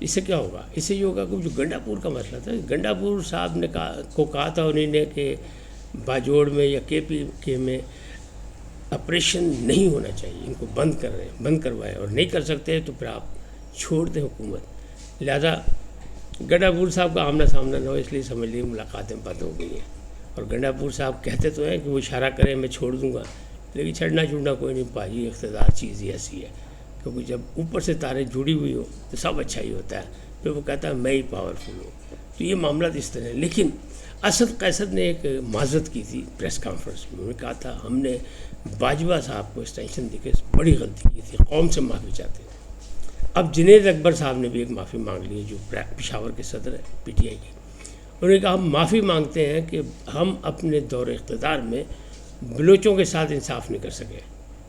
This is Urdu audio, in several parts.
اس سے کیا ہوگا؟ اس سے یہ ہوگا کہ جو گنڈا پور کا مسئلہ تھا، گنڈا پور صاحب نے کہا تھا انہوں نے کہ باجوڑ میں یا کے پی کے میں آپریشن نہیں ہونا چاہیے، ان کو بند کروائے، اور نہیں کر سکتے تو پھر آپ چھوڑ دیں حکومت. لہذا گنڈا پور صاحب کا آمنا سامنا نہ ہو، اس لیے سمجھ لیے ملاقاتیں بند ہو گئی ہیں. اور گنڈا پور صاحب کہتے تو ہیں کہ وہ اشارہ کریں میں چھوڑ دوں گا، لیکن چھوڑنا کوئی نہیں پاجی، اقتدار چیز ہی ایسی ہے کیونکہ جب اوپر سے تاریں جڑی ہوئی ہو تو سب اچھا ہی ہوتا ہے. پھر وہ کہتا ہے میں ہی پاورفل ہوں. تو یہ معاملات اس طرح ہیں. لیکن اسد قیصر نے ایک معذرت کی تھی پریس کانفرنس میں، انہوں نے کہا تھا ہم نے باجوہ صاحب کو ایکسٹینشن دے کے بڑی غلطی کی تھی، قوم سے معافی چاہتے ہیں. اب جنید اکبر صاحب نے بھی ایک معافی مانگ لی ہے، جو پشاور کے صدر ہیں پی ٹی آئی کے. انہوں نے کہا ہم معافی مانگتے ہیں کہ ہم اپنے دور اقتدار میں بلوچوں کے ساتھ انصاف نہیں کر سکے،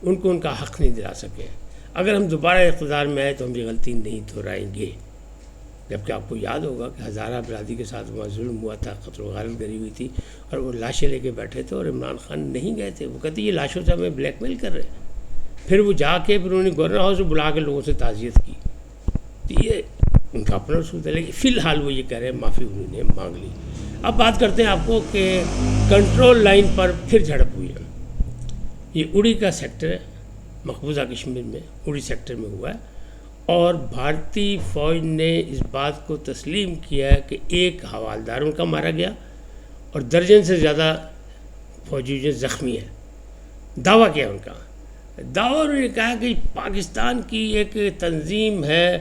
ان کو ان کا حق نہیں دلا سکے. اگر ہم دوبارہ اقتدار میں آئے تو ہم یہ غلطی نہیں دہرائیں گے. جبکہ آپ کو یاد ہوگا کہ ہزارہ برادری کے ساتھ وہاں ظلم ہوا تھا، قتل و غارت گری ہوئی تھی، اور وہ لاشیں لے کے بیٹھے تھے اور عمران خان نہیں گئے تھے. وہ کہتے یہ لاشوں سے ہمیں بلیک میل کر رہے ہیں. پھر وہ جا کے پھر انہوں نے گورنر ہاؤس میں بلا کے لوگوں سے تعزیت کی. تو یہ ان کا اپنا رسول ہے، لیکن فی الحال وہ یہ کہہ رہے ہیں معافی انہوں نے مانگ لی. اب بات کرتے ہیں آپ کو کہ کنٹرول لائن پر پھر جھڑپ ہوئی ہے. یہ اڑی کا سیکٹر ہے، مقبوضہ کشمیر میں اڑی سیکٹر میں ہوا ہے، اور بھارتی فوج نے اس بات کو تسلیم کیا ہے کہ ایک حوالدار ان کا مارا گیا اور درجن سے زیادہ فوجی جو زخمی ہیں. دعویٰ کیا ان کا دعویٰ، انہوں نے کہا کہ پاکستان کی ایک تنظیم ہے،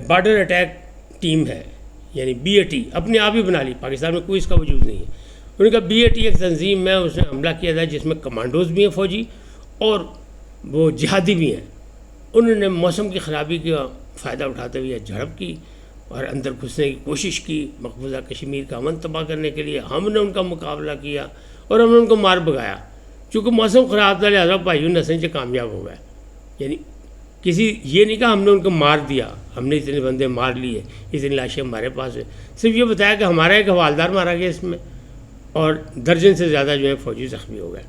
بارڈر اٹیک ٹیم ہے، یعنی بی اے ٹی اپنے آپ ہی بنا لی، پاکستان میں کوئی اس کا وجود نہیں ہے. انہوں نے کہا بی اے ٹی ایک تنظیم ہے، اس نے حملہ کیا تھا جس میں کمانڈوز بھی ہیں فوجی اور وہ جہادی بھی ہیں. انہوں نے موسم کی خرابی کا فائدہ اٹھاتے ہوئے جھڑپ کی اور اندر گھسنے کی کوشش کی، مقبوضہ کشمیر کا امن تباہ کرنے کے لیے. ہم نے ان کا مقابلہ کیا اور ہم نے ان کو مار بھگایا. چونکہ موسم خراب تھا لہٰذا بھائیوں نسیں سے کامیاب ہو گئے. یعنی کسی یہ نہیں کہا ہم نے ان کو مار دیا، ہم نے اتنے بندے مار لیے، اتنی لاشیں ہمارے پاس ہیں. صرف یہ بتایا کہ ہمارا ایک حوالدار مارا گیا اس میں، اور درجن سے زیادہ جو ہے فوجی زخمی ہو گئے.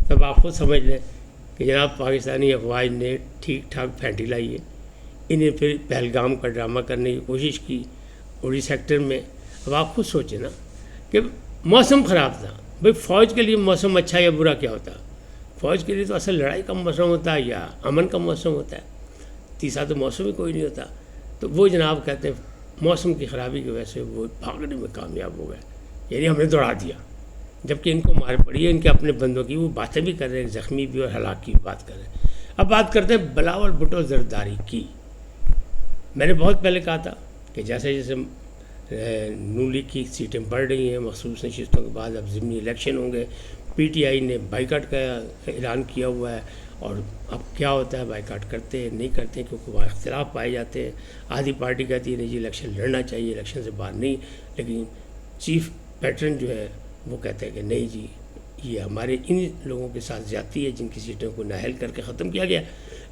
تب آپ خود سمجھ لیں کہ جناب پاکستانی افواج نے ٹھیک ٹھاک پھینٹی لائی ہے. انہیں پھر پہلگام کا ڈرامہ کرنے کی کوشش کی اڑی سیکٹر میں. اب آپ خود سوچیں نا کہ موسم خراب تھا. بھئی فوج کے لیے موسم اچھا یا برا کیا ہوتا؟ فوج کے لیے تو اصل لڑائی کا موسم ہوتا ہے یا امن کا موسم ہوتا ہے، تیسرا تو موسم ہی کوئی نہیں ہوتا. تو وہ جناب کہتے ہیں موسم کی خرابی کی وجہ سے وہ بھاگنے میں کامیاب ہو گئے، یعنی ہم نے دوڑا دیا. جبکہ ان کو مار پڑی ہے، ان کے اپنے بندوں کی وہ باتیں بھی کر رہے ہیں، زخمی بھی اور ہلاک کی بھی بات کر رہے ہیں. اب بات کرتے ہیں بلاول بھٹو زرداری کی. میں نے بہت پہلے کہا تھا کہ جیسے جیسے نون لیگ کی سیٹیں بڑھ رہی ہیں، مخصوص نشستوں کے بعد اب ضمنی الیکشن ہوں گے. پی ٹی آئی نے بائیکاٹ کا اعلان کیا ہوا ہے، اور اب کیا ہوتا ہے بائیکاٹ کرتے ہیں نہیں کرتے ہیں کیونکہ وہاں اختلاف پائے جاتے ہیں. آدھی پارٹی کہتی ہے نہیں جی الیکشن لڑنا چاہیے، الیکشن سے باہر نہیں، لیکن چیف پیٹرن جو ہے وہ کہتے ہیں کہ نہیں جی یہ ہمارے ان لوگوں کے ساتھ زیادتی ہے جن کی سیٹوں کو نااہل کر کے ختم کیا گیا،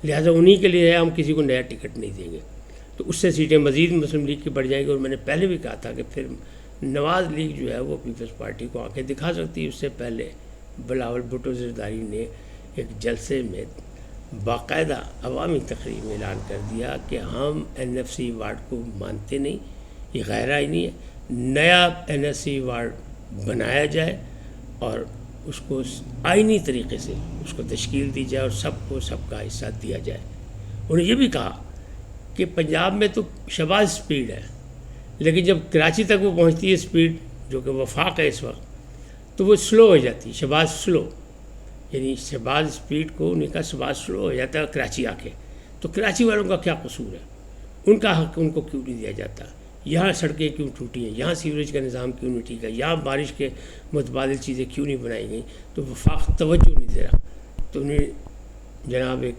لہٰذا انہی کے لیے ہم کسی کو نیا ٹکٹ نہیں دیں گے. تو اس سے سیٹیں مزید مسلم لیگ کی بڑھ جائیں گی. اور میں نے پہلے بھی کہا تھا کہ پھر نواز لیگ جو ہے وہ پیپلز پارٹی کو آنکھیں دکھا سکتی ہے. اس سے پہلے بلاول بھٹو زرداری نے ایک جلسے میں باقاعدہ عوامی تقریب میں اعلان کر دیا کہ ہم این ایف سی وارڈ کو مانتے نہیں، یہ غیر آئینی ہے. نیا این ایف سی وارڈ بنایا جائے اور اس کو آئینی طریقے سے اس کو تشکیل دی جائے اور سب کو سب کا حصہ دیا جائے. انہوں نے یہ بھی کہا کہ پنجاب میں تو شہباز سپیڈ ہے، لیکن جب کراچی تک وہ پہنچتی ہے سپیڈ جو کہ وفاق ہے اس وقت، تو وہ سلو ہو جاتی ہے، شہباز سلو. یعنی شہباز سپیڈ کو انہیں کا شہباز سلو ہو جاتا ہے کراچی آ کے. تو کراچی والوں کا کیا قصور ہے؟ ان کا حق ان کو کیوں نہیں دیا جاتا؟ یہاں سڑکیں کیوں ٹوٹی ہیں؟ یہاں سیوریج کا نظام کیوں نہیں ٹھیک ہے؟ یہاں بارش کے متبادل چیزیں کیوں نہیں بنائی گئیں؟ تو وفاق توجہ نہیں دے رہا. تو انہیں جناب ایک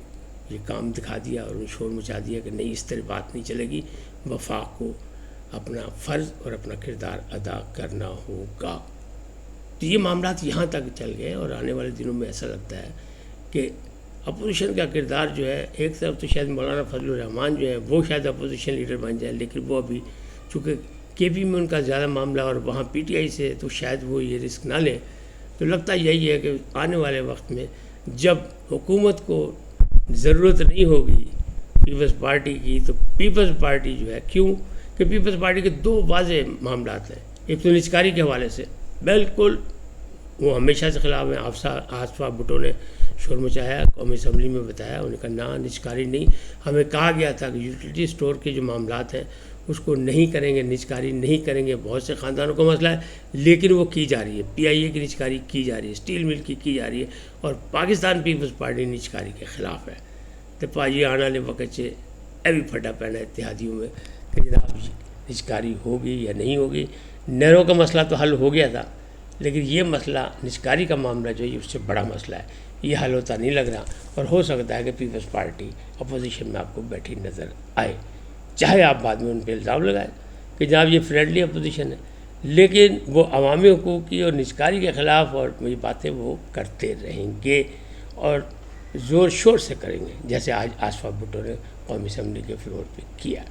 یہ کام دکھا دیا اور انہیں شور مچا دیا کہ نہیں اس طرح بات نہیں چلے گی، وفاق کو اپنا فرض اور اپنا کردار ادا کرنا ہوگا. تو یہ معاملات یہاں تک چل گئے اور آنے والے دنوں میں ایسا لگتا ہے کہ اپوزیشن کا کردار جو ہے ایک طرف تو شاید مولانا فضل الرحمان جو ہے وہ شاید اپوزیشن لیڈر بن جائے، لیکن وہ ابھی چونکہ کے پی میں ان کا زیادہ معاملہ اور وہاں پی ٹی آئی سے تو شاید وہ یہ رسک نہ لیں. تو لگتا یہی ہے کہ آنے والے وقت میں جب حکومت کو ضرورت نہیں ہوگی پیپلز پارٹی کی، تو پیپلز پارٹی جو ہے، کیوں کہ پیپلز پارٹی کے دو واضح معاملات ہیں. ایک تو نجکاری کے حوالے سے بالکل وہ ہمیشہ سے خلاف ہیں. آصفہ بھٹو نے شور مچایا، قومی اسمبلی میں بتایا، انہوں نے کہا نہ نجکاری نہیں. ہمیں کہا گیا تھا کہ یوٹیلیٹی اسٹور کے جو معاملات ہیں اس کو نہیں کریں گے، نجکاری نہیں کریں گے. بہت سے خاندانوں کا مسئلہ ہے لیکن وہ کی جا رہی ہے. پی آئی اے کی نجکاری کی جا رہی ہے، اسٹیل مل کی جا رہی ہے، اور پاکستان پیپلز پارٹی نجکاری کے خلاف ہے. تو پاجی آنے والے وقت سے بھی پھٹا پہنا اتحادیوں میں کہ جناب نجکاری ہوگی یا نہیں ہوگی. نہروں کا مسئلہ تو حل ہو گیا تھا، لیکن یہ مسئلہ نجکاری کا معاملہ جو ہے اس سے بڑا مسئلہ ہے، یہ حل ہوتا نہیں لگ رہا. اور ہو سکتا ہے کہ پیپلز پارٹی اپوزیشن میں آپ کو بیٹھی نظر آئے، چاہے آپ بعد میں ان پہ الزام لگائیں کہ جناب یہ فرینڈلی اپوزیشن ہے، لیکن وہ عوامی حقوق کی اور نجکاری کے خلاف اور یہ باتیں وہ کرتے رہیں گے اور زور شور سے کریں گے، جیسے آج آصفہ بھٹو نے قومی اسمبلی کے فلور پہ کیا.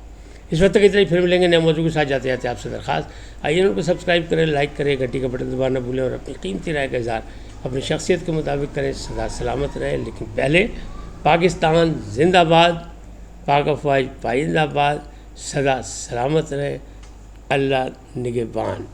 اس وقت تک اتنا ہی، پھر ملیں گے نئے موضوع کے ساتھ. جاتے جاتے آپ سے درخواست، آئیے ان کو سبسکرائب کریں، لائک کریں، گھنٹی کا بٹن دبانا نہ بھولیں، اور اپنی قیمتی رائے کا اظہار اپنی شخصیت کے مطابق کریں. سدا سلامت رہیں، لیکن پہلے پاکستان زندہ باد، پاک افواج پائندہ باد، سدا سلامت رہیں. اللہ نگہبان.